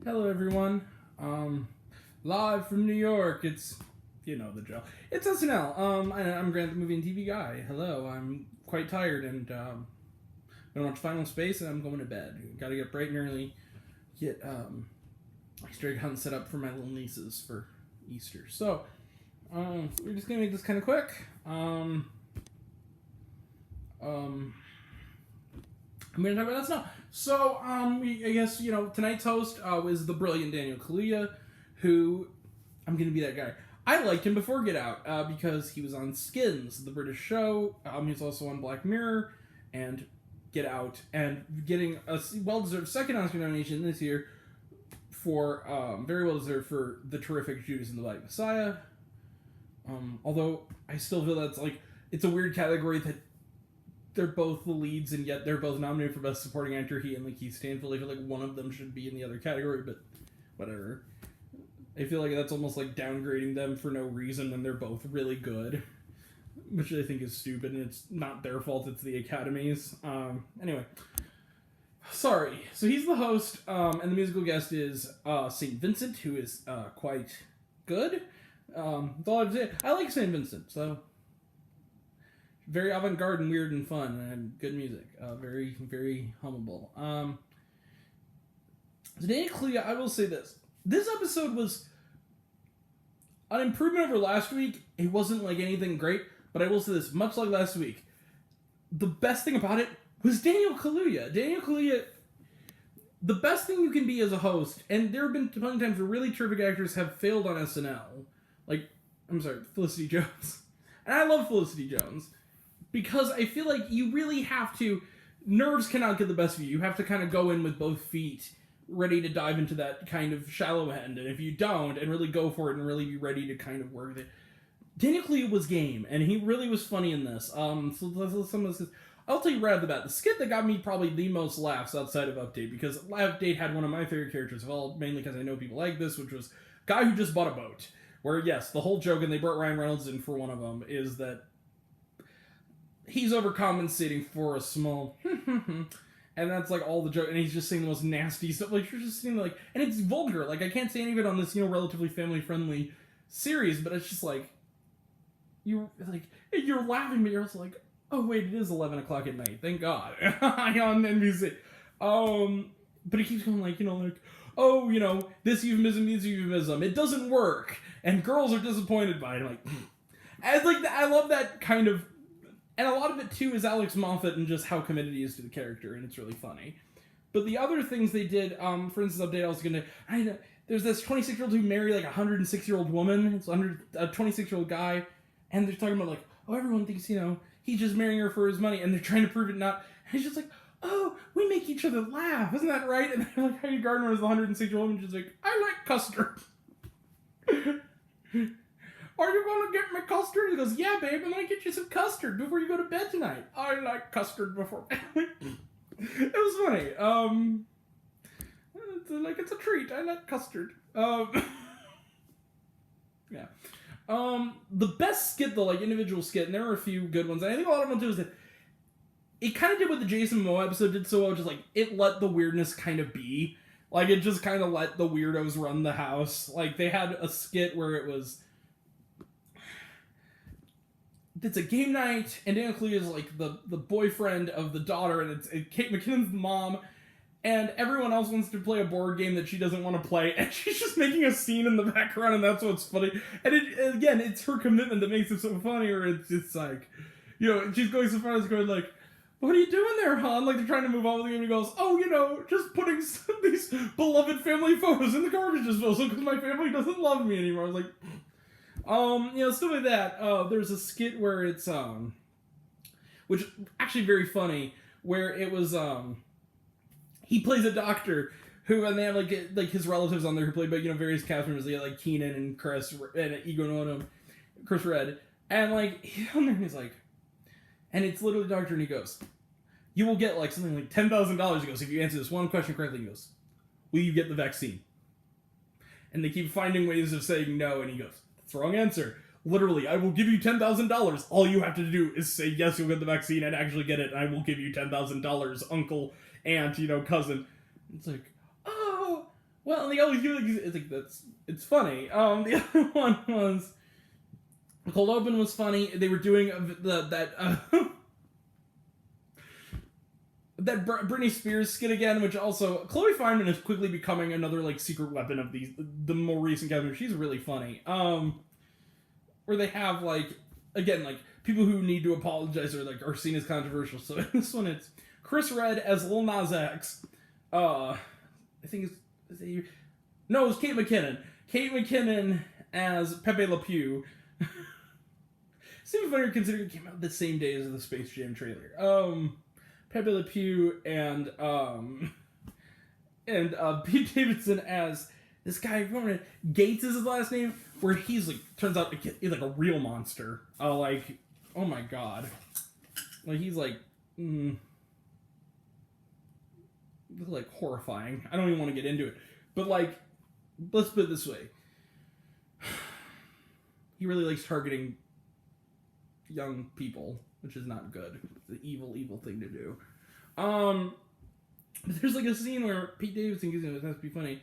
Hello, everyone. Live from New York. It's, you know the drill. It's SNL. I'm Grant, the movie and TV guy. Hello. I'm quite tired and gonna watch Final Space and I'm going to bed. Got to get bright and early. Get Easter egg hunt set up for my little nieces for Easter. So we're just gonna make this kind of quick. I'm going to talk about that now. So, I guess, tonight's host is the brilliant Daniel Kaluuya, who, I'm going to be that guy. I liked him before Get Out, because he was on Skins, the British show. He's also on Black Mirror and Get Out, and getting a well-deserved second Oscar nomination this year for, very well-deserved for the terrific Judas and the Black Messiah. Although, I still feel that's, it's a weird category that they're both the leads, and yet they're both nominated for Best Supporting Actor. He and Lakeith Stanfield. I feel like one of them should be in the other category, but whatever. I feel like that's almost like downgrading them for no reason when they're both really good, which I think is stupid, and it's not their fault, it's the Academy's. Anyway. Sorry. So he's the host, and the musical guest is St. Vincent, who is quite good. That's all I have to say. I like St. Vincent, so... Very avant-garde and weird and fun and good music. Very, very hummable. So Daniel Kaluuya, I will say this. This episode was an improvement over last week. It wasn't like anything great, but I will say this. Much like last week, the best thing about it was Daniel Kaluuya. Daniel Kaluuya, the best thing you can be as a host, and there have been plenty of times where really terrific actors have failed on SNL. Felicity Jones. And I love Felicity Jones. Because I feel like you really have to... Nerves cannot get the best of you. You have to kind of go in with both feet, ready to dive into that kind of shallow end. And if you don't, and really go for it and really be ready to kind of work with it... Daniel Kaluuya was game, and he really was funny in this. So some of this... I'll tell you right off the bat, the skit that got me probably the most laughs outside of Update, because Update had one of my favorite characters of all, mainly because I know people like this, which was Guy Who Just Bought a Boat. Where, yes, the whole joke, and they brought Ryan Reynolds in for one of them, is that he's overcompensating for a small and that's like all the joke, and he's just saying the most nasty stuff. Like, you're just saying, like, and it's vulgar. Like, I can't say any of it on this, relatively family-friendly series, but it's just like, you're laughing, but you're also like, oh wait, it is 11 o'clock at night, thank God. On NBC. But he keeps going this euphemism means euphemism. It doesn't work. And girls are disappointed by it. I love that kind of. And a lot of it, too, is Alex Moffat and just how committed he is to the character, and it's really funny. But the other things they did, for instance, Update, I was going to... There's this 26-year-old who married, a 106-year-old woman. It's a 26-year-old guy. And they're talking about, everyone thinks, he's just marrying her for his money, and they're trying to prove it not. And he's just like, oh, we make each other laugh. Isn't that right? And they're like, Heidi Gardner is the 106-year-old woman. She's like, I like custard. Are you going to get me custard? He goes, yeah, babe, I'm going to get you some custard before you go to bed tonight. I like custard before bed. It was funny. It's a treat. I like custard. Yeah. The best skit, though, individual skit, and there were a few good ones, and I think a lot of them, too, is that it kind of did what the Jason Momoa episode did so well, just, it let the weirdness kind of be. It just kind of let the weirdos run the house. They had a skit where it was... It's a game night, and Daniel Kaluuya is the boyfriend of the daughter, and it's Kate McKinnon's mom, and everyone else wants to play a board game that she doesn't want to play, and she's just making a scene in the background, and that's what's funny. And it's her commitment that makes it so funny, or it's she's going so far as going what are you doing there, hon? They're trying to move on with the game, and he goes, oh, just putting some of these beloved family photos in the garbage disposal because my family doesn't love me anymore. I was like... stuff like that. There's a skit where it's, which actually very funny, where it was, he plays a doctor who, and they have, his relatives on there who play, various cast members. They got, Keenan and Chris, and Ego Nono, Chris Red, and, he's on there, and he's like, and it's literally the doctor, and he goes, you will get, something like $10,000, he goes, if you answer this one question correctly. He goes, will you get the vaccine? And they keep finding ways of saying no, and he goes, that's the wrong answer. Literally, I will give you $10,000. All you have to do is say yes, you'll get the vaccine and actually get it, and I will give you $10,000, uncle, aunt, cousin. It's like, oh, Well, and the other it's like it's funny. The other one was the cold open was funny. They were doing that Britney Spears skit again, which also Chloe Fineman is quickly becoming another like secret weapon of the more recent characters. She's really funny. Where they have like again like people who need to apologize or like are seen as controversial. So in this one it's Chris Redd as Lil Nas X. I think it's Kate McKinnon. Kate McKinnon as Pepe Le Pew. It's even funnier considering it came out the same day as the Space Jam trailer. Pepe Le Pew and Pete Davidson as this guy. Remember Gates is his last name, where he's like turns out he's like a real monster. Like oh my god, like he's like like horrifying. I don't even want to get into it, but like let's put it this way: he really likes targeting young people, which is not good. It's an evil thing to do. But there's like a scene where Pete Davidson, because it has to be funny.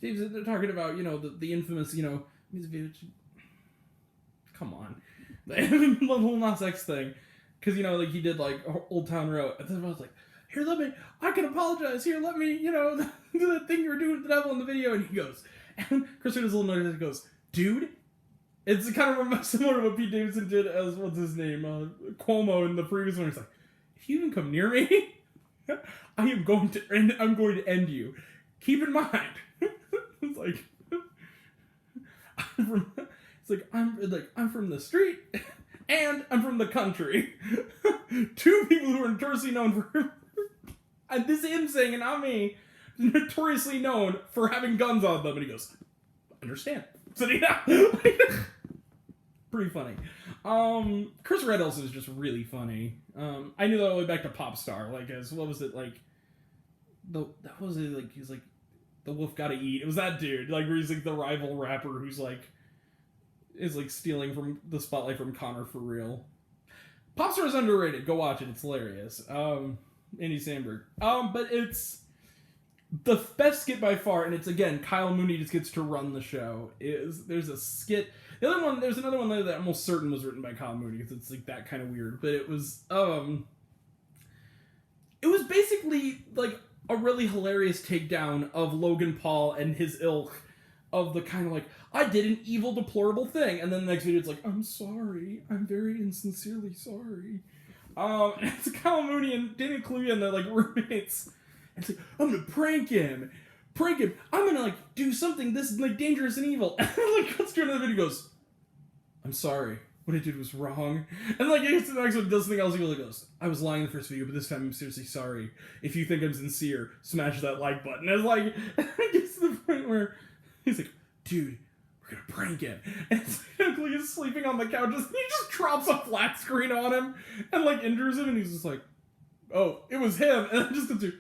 They're talking about the infamous music video. Come on, the Lil Nas X thing, because like he did like Old Town Road, and then I was like, here, I can apologize. Here, let me do the thing you were doing with the devil in the video, and he goes, and Chris Redd is a little nervous. He goes, dude. It's kind of similar to what Pete Davidson did as, what's his name, Cuomo in the previous one. He's like, if you even come near me, I'm going to end you. Keep in mind. It's like, I'm from the street, and I'm from the country. Two people who are notoriously known for, and this is him saying, and not me, notoriously known for having guns on them. And he goes, understand. So yeah. Pretty funny. Chris Redd also is just really funny. I knew that all the way back to Pop Star, like as what was it like? He's like the wolf gotta eat. It was that dude, like where he's like the rival rapper who's like is like stealing from the spotlight from Connor for real. Pop Star is underrated. Go watch it. It's hilarious. Andy Samberg. But it's the best skit by far, and it's again Kyle Mooney just gets to run the show. There's a skit. The other one, there's another one that I'm almost certain was written by Kyle Mooney because it's like that kind of weird. But it was basically like a really hilarious takedown of Logan Paul and his ilk of the kind of like, I did an evil, deplorable thing, and then the next video it's like, I'm sorry, I'm very insincerely sorry. And it's Kyle Mooney and Daniel Kaluuya and they're like roommates. And it's like, I'm gonna prank him. I'm gonna like do something this like dangerous and evil. And then like cuts to another video, goes, I'm sorry, what I did was wrong. And like he gets to the next one, does something else. He goes, I was lying in the first video, but this time I'm seriously sorry. If you think I'm sincere, smash that like button. And it's like, it gets to the point where he's like, dude, we're gonna prank him. And it's like he's sleeping on the couch. He just drops a flat screen on him and like injures him. And he's just like, oh, it was him. And then just goes to,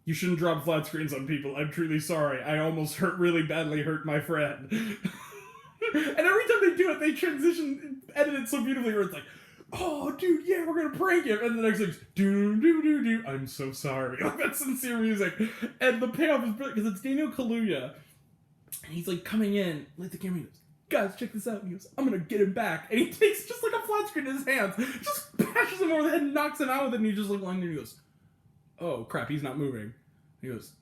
you shouldn't drop flat screens on people. I'm truly sorry. I almost really badly hurt my friend. And every time they do it, they edit it so beautifully where it's like, oh, dude, yeah, we're gonna prank him. And the next thing's, do, I'm so sorry. Like, that's sincere music. And the payoff is brilliant because it's Daniel Kaluuya. And he's like coming in, like the camera, he goes, guys, check this out. And he goes, I'm gonna get him back. And he takes just like a flat screen in his hands, just bashes him over the head and knocks him out with it. And he's just like lying there and he goes, oh crap, he's not moving. He goes,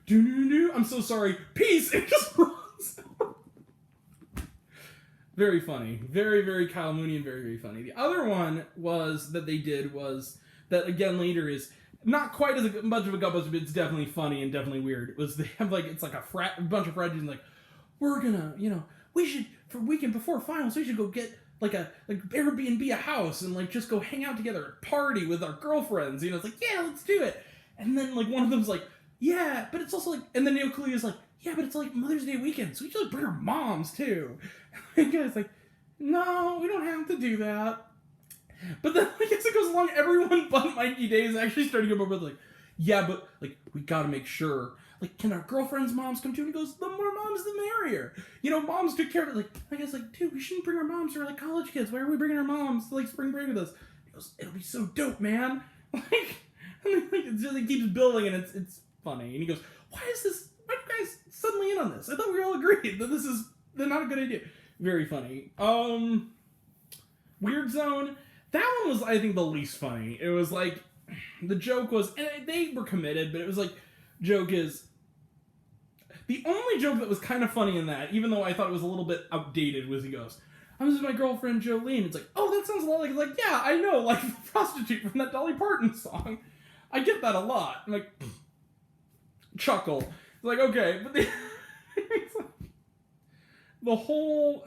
do, I'm so sorry, peace, and just runs. Very funny. Very, very Kyle Mooney and very, very funny. The other one was that they did was that again later is not quite as much of a gutbuster, but it's definitely funny and definitely weird. It was they have like it's like a bunch of frat dudes like, we're gonna, we should for weekend before finals, we should go get like Airbnb a house and like just go hang out together, party with our girlfriends. It's like, yeah, let's do it. And then like one of them's like, yeah, but it's also like, and then Neil Kaluuya's like, yeah, but it's like Mother's Day weekend, so we should like bring our moms too. And the guy's like, no, we don't have to do that. But then like as it goes along, everyone but Mikey Day is actually starting to go over like, yeah, but like we gotta make sure. Like, can our girlfriend's moms come too? And he goes, the more moms, the merrier. Moms took care of it. Like, I guess, like, dude, we shouldn't bring our moms. We're like college kids. Why are we bringing our moms to like spring break with us? He goes, it'll be so dope, man. Like, and then, like it really keeps building, and it's funny. And he goes, why do you guys on this. I thought we all agreed that this is not a good idea. Very funny. Weird Zone. That one was, I think, the least funny. It was like, the joke was, and they were committed, but it was like, joke is, the only joke that was kind of funny in that, even though I thought it was a little bit outdated, was he goes, I'm with my girlfriend Jolene. It's like, oh, that sounds a lot like, yeah, I know, like the prostitute from that Dolly Parton song. I get that a lot. I'm like, chuckle. It's like, okay, but the whole,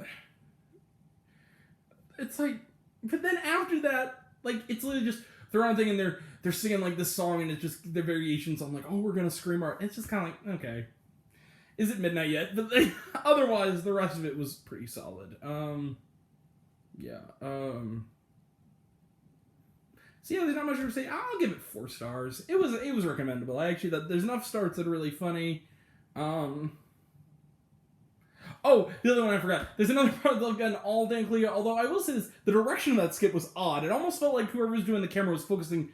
it's like, but then after that, like, it's literally just, they're on a thing and they're singing like this song and it's just their variations on like, oh, we're gonna scream our, it's just kind of like, okay, is it midnight yet? But otherwise, the rest of it was pretty solid. Yeah. So yeah, there's not much to say. I'll give it 4 stars. It was recommendable. I actually thought there's enough starts that are really funny. Oh, the other one I forgot. There's another part that again, all Dan Kaluuya, although I will say this, the direction of that skit was odd. It almost felt like whoever was doing the camera was focusing,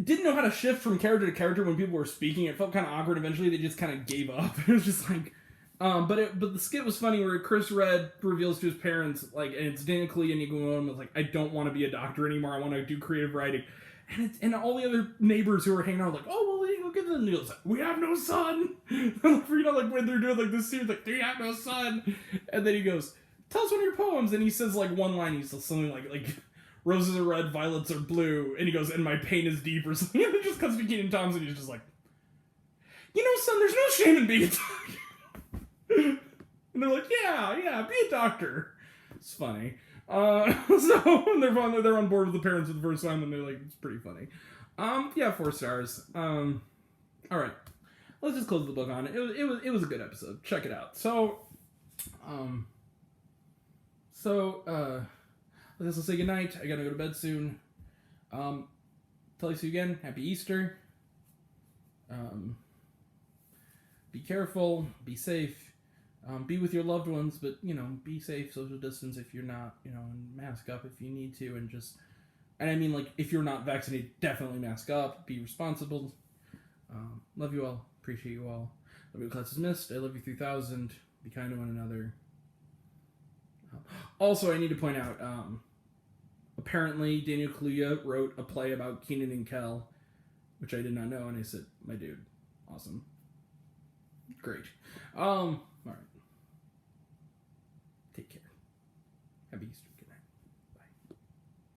didn't know how to shift from character to character when people were speaking. It felt kind of awkward. Eventually, they just kind of gave up. It was just like, but the skit was funny where Chris Red reveals to his parents, like, and it's Dan Kaluuya and Nico was like, I don't want to be a doctor anymore. I want to do creative writing. And all the other neighbors who were hanging out were like, oh, well, look at the news. Like, we have no son. You know, like when they're doing like this series, like, do you have no son? And then he goes, tell us one of your poems. And he says like one line. He says something like roses are red, violets are blue. And he goes, and my pain is deep or something. And it just comes to Kenan Thompson. He's just like, you know, son, there's no shame in being a doctor. And they're like, yeah, be a doctor. It's funny. So they're on board with the parents for the first time, and they're like, it's pretty funny. Yeah, 4 stars. All right, let's just close the book on it. It was a good episode. Check it out. So I guess I'll say goodnight. I gotta go to bed soon. Tell you again, happy Easter. Be careful. Be safe. Be with your loved ones, but, you know, be safe, social distance if you're not, you know, and mask up if you need to, and I mean, like, if you're not vaccinated, definitely mask up, be responsible. Love you all, appreciate you all. Love you, class is missed, I love you 3000, be kind to one another. Also, I need to point out, apparently Daniel Kaluuya wrote a play about Kenan and Kel, which I did not know, and I said, my dude, awesome. Great. Alright. Take care. Happy Easter.